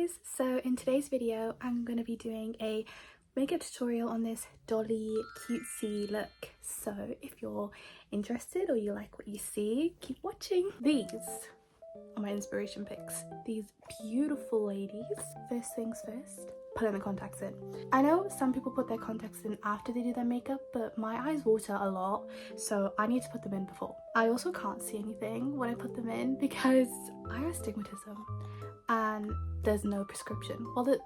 guys, so in today's video I'm going to be doing a makeup tutorial on this dolly cutesy look. So if you're interested or you like what you see, keep watching. These are my inspiration picks, these beautiful ladies. First things first, putting the contacts in. I know some people put their contacts in after they do their makeup, but my eyes water a lot, so I need to put them in before. I also can't see anything when I put them in because I have astigmatism and there's no prescription. Well,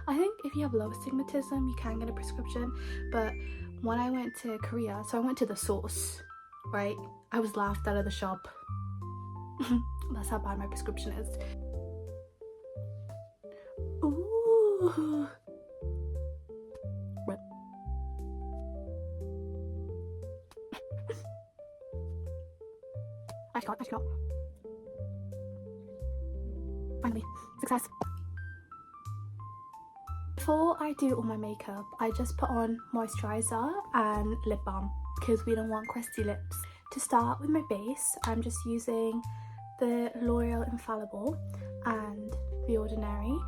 I think if you have low astigmatism you can get a prescription, but when I went to Korea, so I went to the source, right? I was laughed out of the shop. That's how bad my prescription is. Ooh. Run. Actually not. Finally, success. Before I do all my makeup, I just put on moisturizer and lip balm because we don't want crusty lips. To start with my base, I'm just using the L'Oreal Infallible and The Ordinary.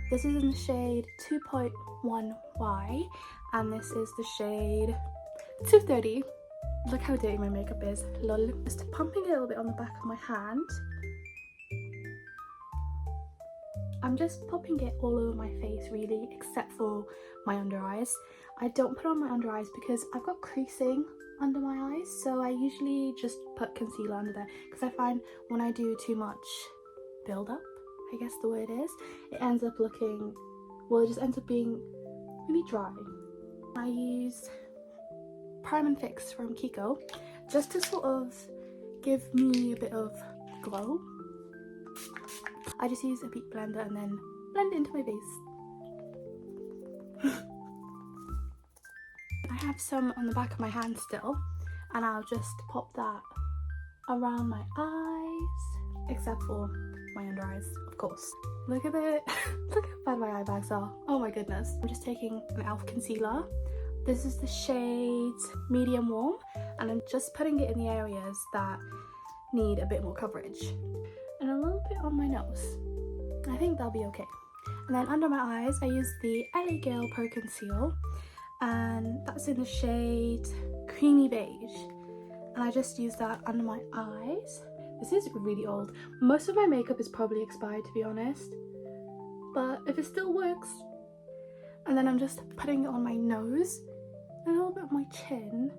This is in the shade 2.1Y and this is the shade 230. Look how dirty my makeup is, lol. Just pumping it a little bit on the back of my hand. I'm just popping it all over my face really, except for my under eyes. I don't put on my under eyes because I've got creasing under my eyes, so I usually just put concealer under there because I find when I do too much build up, I guess the word is, it ends up looking, well, it just ends up being really dry. I use Prime and Fix from Kiko just to sort of give me a bit of glow. I just use a Peak blender and then blend it into my base. I have some on the back of my hand still, and I'll just pop that around my eyes, except for my under eyes, of course. Look at it. Look how bad my eye bags are. Oh my goodness. I'm just taking an e.l.f. concealer. This is the shade Medium Warm, and I'm just putting it in the areas that need a bit more coverage. And a little bit on my nose. I think that'll be okay. And then under my eyes, I use the LA Girl Pro Conceal, and that's in the shade Creamy Beige. And I just use that under my eyes. This is really old. Most of my makeup is probably expired, to be honest, but if it still works. And then I'm just putting it on my nose, a little bit on my chin,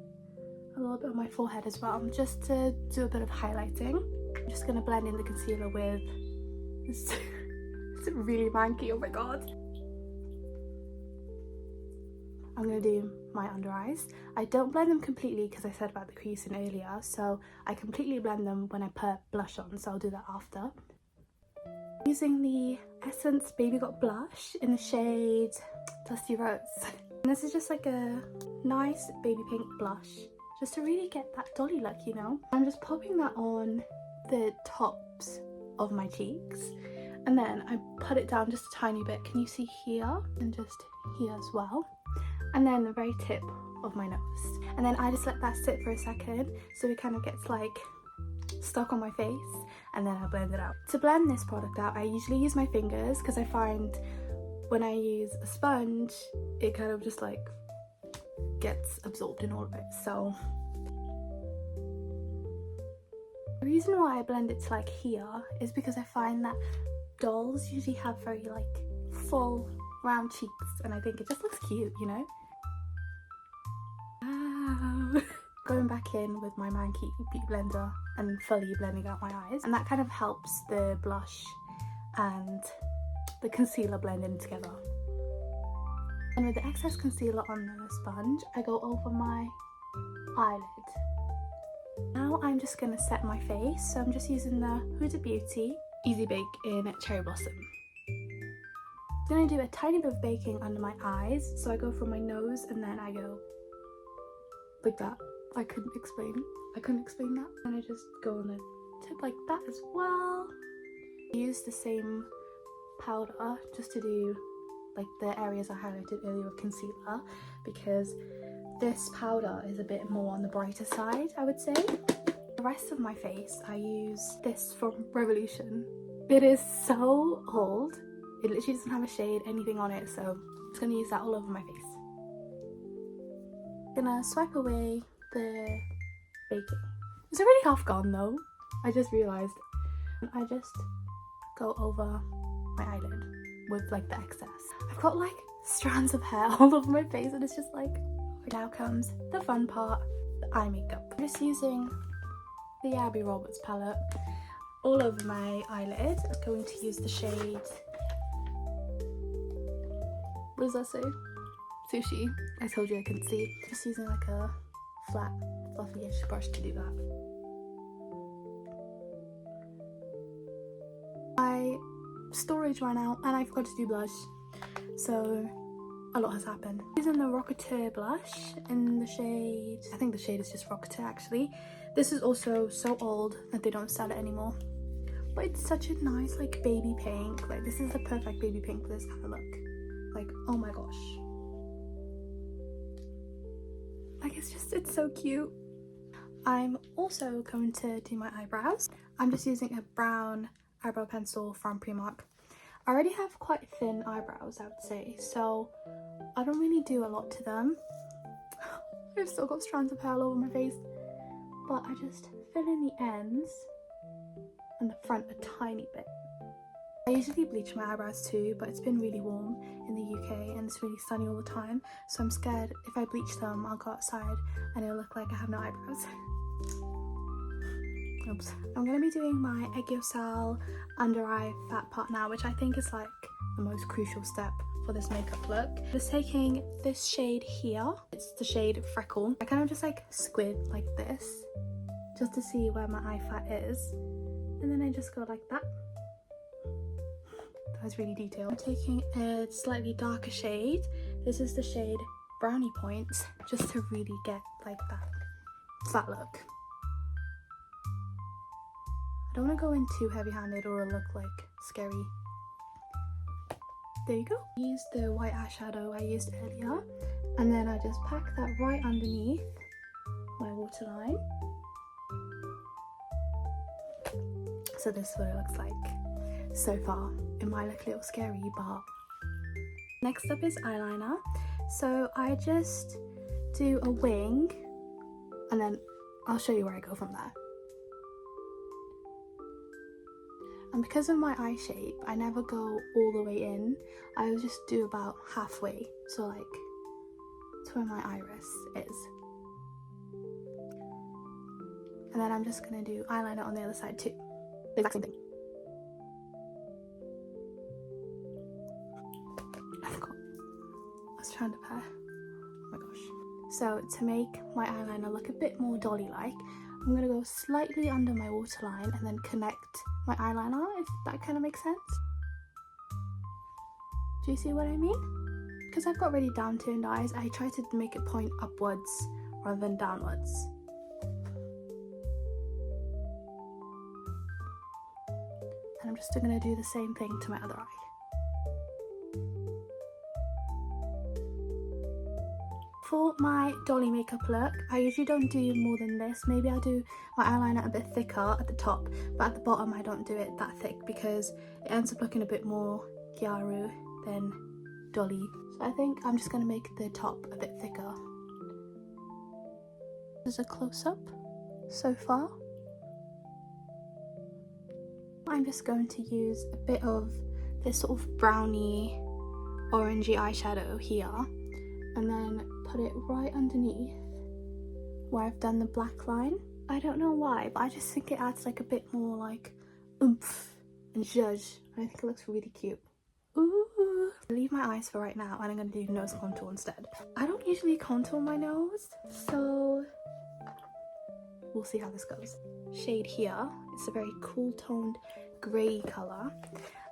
a little bit on my forehead as well, just to do a bit of highlighting. I'm just gonna blend in the concealer with this. It's really manky, oh my god. I'm gonna do my under eyes. I don't blend them completely because I said about the creasing earlier, so I completely blend them when I put blush on, so I'll do that after. Using the Essence Baby Got Blush in the shade Dusty Rose. And this is just like a nice baby pink blush, just to really get that dolly look, you know? I'm just popping that on the tops of my cheeks, and then I put it down just a tiny bit. Can you see here? And just here as well. And then the very tip of my nose. And then I just let that sit for a second so it kind of gets like stuck on my face, and then I blend it out. To blend this product out, I usually use my fingers because I find when I use a sponge, it kind of just like gets absorbed in all of it. So the reason why I blend it to like here is because I find that dolls usually have very like full round cheeks, and I think it just looks cute, you know? Wow. Going back in with my manky beauty blender and fully blending out my eyes, and that kind of helps the blush and the concealer blend in together. And with the excess concealer on the sponge, I go over my eyelid. Now I'm just going to set my face, so I'm just using the Huda Beauty Easy Bake in Cherry Blossom. I'm going to do a tiny bit of baking under my eyes, so I go from my nose and then I go like that. I couldn't explain that. And I just go on the tip like that as well. I use the same powder just to do like the areas I highlighted earlier with concealer, because this powder is a bit more on the brighter side, I would say. The rest of my face, I use this from Revolution. It is so old, It literally doesn't have a shade, anything on it, so I'm just gonna use that all over my face. Gonna swipe away the baking. It's already half gone though. I just realised. I just go over my eyelid with like the excess. I've got like strands of hair all over my face and it's just like, now comes the fun part, the eye makeup. I'm just using the Abby Roberts palette all over my eyelid. I'm going to use the shade, what does that say? Sushi. I told you I couldn't see. Just using like a flat, fluffy-ish brush to do that. My storage ran out and I forgot to do blush, so a lot has happened. Using the Rocketeer blush in the shade, I think the shade is just Rocketeer actually. This is also so old that they don't sell it anymore, but it's such a nice like baby pink. Like this is the perfect baby pink for this kind of look. Like, oh my gosh, like it's so cute. I'm also going to do my eyebrows. I'm just using a brown eyebrow pencil from Primark. I already have quite thin eyebrows, I would say, so I don't really do a lot to them. I've still got strands of hair all over my face, but I just fill in the ends and the front a tiny bit. I usually bleach my eyebrows too, but it's been really warm in the UK and it's really sunny all the time, so I'm scared if I bleach them I'll go outside and it'll look like I have no eyebrows. Oops. I'm going to be doing my egg yolk under eye fat part now, which I think is like the most crucial step for this makeup look. Just taking this shade here, it's the shade Freckle. I kind of just like squid like this just to see where my eye fat is, and then I just go like that. That was really detailed. I'm taking a slightly darker shade. This is the shade Brownie Points, just to really get like that look. I don't want to go in too heavy-handed or it'll look like scary. There you go. I used the white eyeshadow I used earlier, and then I just pack that right underneath my waterline. So this is what it looks like so far. It might look a little scary, but next up is eyeliner. So I just do a wing and then I'll show you where I go from there. And because of my eye shape, I never go all the way in. I will just do about halfway, so like to where my iris is. And then I'm just gonna do eyeliner on the other side too. The exact same thing. I forgot. I was trying to pair. Oh my gosh. So to make my eyeliner look a bit more dolly-like, I'm going to go slightly under my waterline and then connect my eyeliner, if that kind of makes sense. Do you see what I mean? Because I've got really down-toned eyes, I try to make it point upwards rather than downwards. And I'm just going to do the same thing to my other eye. For my dolly makeup look, I usually don't do more than this. Maybe I'll do my eyeliner a bit thicker at the top, but at the bottom I don't do it that thick because it ends up looking a bit more gyaru than dolly. So I think I'm just going to make the top a bit thicker. This is a close-up so far. I'm just going to use a bit of this sort of browny orangey eyeshadow here and then put it right underneath where I've done the black line. I don't know why, but I just think it adds like a bit more like oomph and zhuzh. I think it looks really cute. Ooh. I'll leave my eyes for right now and I'm going to do nose contour instead. I don't usually contour my nose, so we'll see how this goes. Shade here, it's a very cool toned grey colour,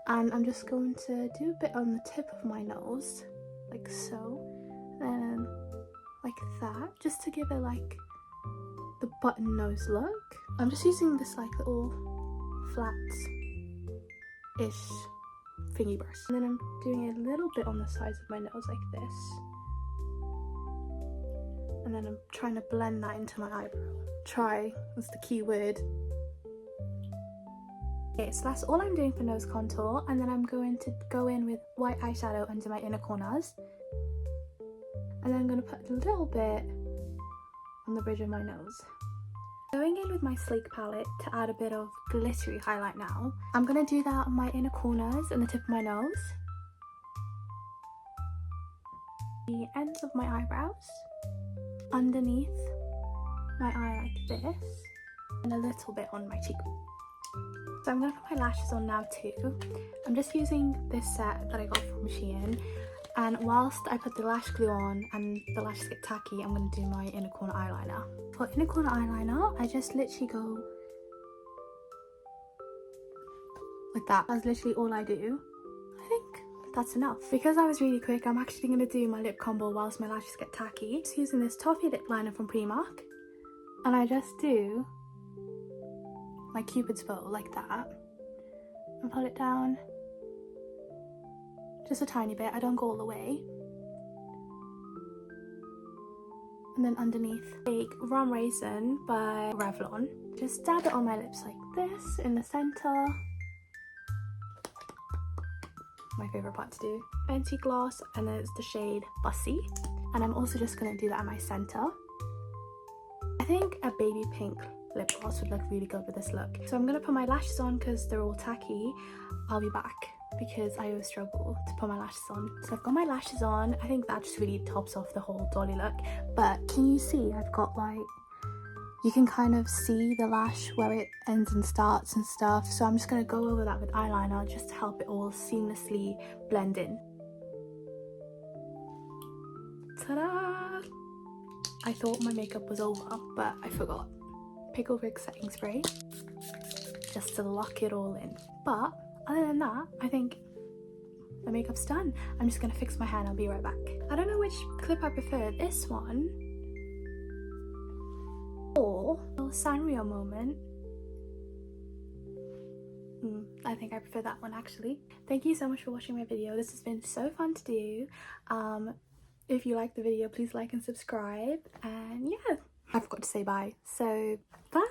and I'm just going to do a bit on the tip of my nose, like so, and like that, just to give it like the button nose look. I'm just using this like little flat-ish thingy brush, and then I'm doing a little bit on the sides of my nose like this, and then I'm trying to blend that into my eyebrow. Try, that's the key word. Okay, so that's all I'm doing for nose contour, and then I'm going to go in with white eyeshadow under my inner corners, and then I'm going to put a little bit on the bridge of my nose. Going in with my Sleek palette to add a bit of glittery highlight now. I'm going to do that on my inner corners and the tip of my nose, the ends of my eyebrows, underneath my eye like this, and a little bit on my cheekbone. So I'm going to put my lashes on now too. I'm just using this set that I got from Shein, and whilst I put the lash glue on and the lashes get tacky, I'm going to do my inner corner eyeliner. For inner corner eyeliner, I just literally go like that. That's literally all I do. I think that's enough. Because I was really quick, I'm actually going to do my lip combo whilst my lashes get tacky. Just using this toffee lip liner from Primark, and I just do my Cupid's bow like that and pull it down just a tiny bit. I don't go all the way. And then underneath, take Rum Raisin by Revlon. Just dab it on my lips like this in the center. My favorite part to do. Fenty gloss, and then it's the shade Bussy. And I'm also just going to do that at my center. I think a baby pink lip gloss would look really good with this look. So I'm going to put my lashes on because they're all tacky. I'll be back because I always struggle to put my lashes on. So I've got my lashes on. I think that just really tops off the whole dolly look. But can you see I've got like, you can kind of see the lash where it ends and starts and stuff. So I'm just going to go over that with eyeliner just to help it all seamlessly blend in. Ta-da! I thought my makeup was over, but I forgot. Pickle Rick setting spray just to lock it all in. But other than that, I think the makeup's done. I'm just gonna fix my hair and I'll be right back. I don't know which clip I prefer, this one or a little Sanrio moment. I think I prefer that one actually. Thank you so much for watching my video. This has been so fun to do. If you like the video, please like and subscribe, and yeah, I forgot to say bye, so bye.